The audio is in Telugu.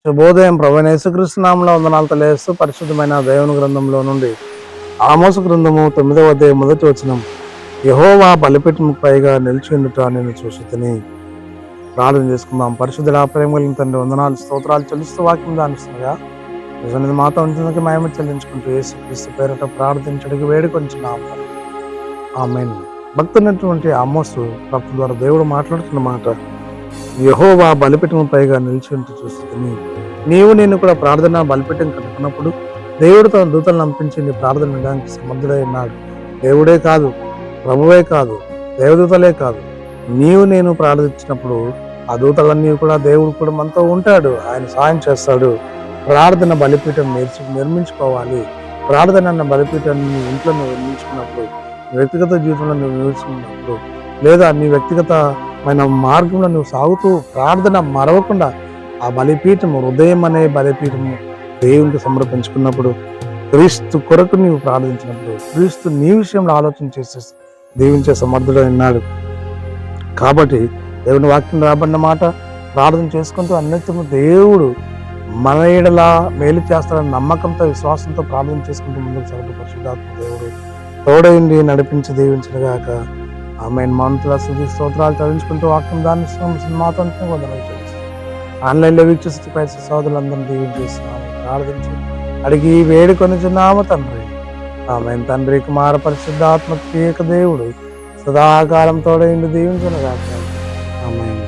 శుభోదయం. ప్రభువైన యేసుక్రీస్తు నామములో వందనాలు తెలియజేస్తూ పరిశుద్ధమైన దేవుని గ్రంథంలో నుండి ఆమోసు గ్రంథము 9వ అధ్యాయం మొదటి వచనం, యెహోవా బలిపీఠము పైగా నిలిచియుండుట నేను చూసితిని. ప్రార్థన చేసుకుందాం. పరిశుద్ధుడా, ప్రేమ కలిగిన తండ్రి, వందనాలు స్తోత్రాలు చెల్లిస్తూ వాక్యం దానిస్తుండగా నిజానికి మాతో ఉంటుందకి మహిమ చెల్లించుకుంటూ యేసుక్రీస్తు పేరట ప్రార్థించడానికి వేడుకొంచున్నాము. ఆమేన్. భక్తునటువంటి ఆమోసు ప్రవక్త ద్వారా దేవుడు మాట్లాడుతున్న మాట, యెహోవా బలిపీఠము పైగా నిలిచి ఉంటూ చూస్తుంది. నీవు నేను కూడా ప్రార్థన బలిపీఠం కట్టుకున్నప్పుడు దేవుడు తన దూతలను పంపించి నీ ప్రార్థన వినడానికి సమర్థుడై ఉన్నాడు. దేవుడే కాదు, ప్రభువే కాదు, దేవదూతలే కాదు, నీవు నేను ప్రార్థించినప్పుడు ఆ దూతలన్నీ కూడా దేవుడు కూడా మనతో ఉంటాడు. ఆయన సాయం చేస్తాడు. ప్రార్థన బలిపీఠం నిర్మించుకోవాలి. ప్రార్థన అన్న బలిపీఠాన్ని నీ ఇంట్లో నువ్వు నిర్మించుకున్నప్పుడు, వ్యక్తిగత జీవితంలో నువ్వు నిర్మించుకున్నప్పుడు, లేదా నీ వ్యక్తిగతమైన మార్గంలో నువ్వు సాగుతూ ప్రార్థన మరవకుండా ఆ బలిపీఠము, హృదయం అనే బలిపీఠము దేవునికి సమర్పించుకున్నప్పుడు, క్రీస్తు కొరకు నీవు ప్రార్థించినప్పుడు, క్రీస్తు నీ విషయంలో ఆలోచన చేసే దీవించే సమర్థుడు ఉన్నాడు. కాబట్టి దేవుని వాక్యం రాబడిన మాట ప్రార్థన చేసుకుంటూ అన్నిటిని దేవుడు మన ఎడల మేలు చేస్తాడని నమ్మకంతో, విశ్వాసంతో ప్రార్థన చేసుకుంటూ ముందుకు సాగుతూ పరిశుద్ధాత్మ దేవుడు తోడైండి నడిపించి దీవించిన గాక. ఆమెన్. మనసుల స్తుతి స్తోత్రాలు చదివించుకుంటూ వాక్యం దాన్ని సినిమాతో ఆన్లైన్లో వీక్షిస్తూ సోదరులందరినీ దీవించేస్తున్నాము. ప్రార్థించి అడిగి వేడుకొనిచున్నాము తండ్రి. ఆమెన్. తండ్రి, కుమార పరిశుద్ధాత్మ ఏక దేవుడు సదాకాలం తోడైండి దీవించిన గాక. ఆమెన్.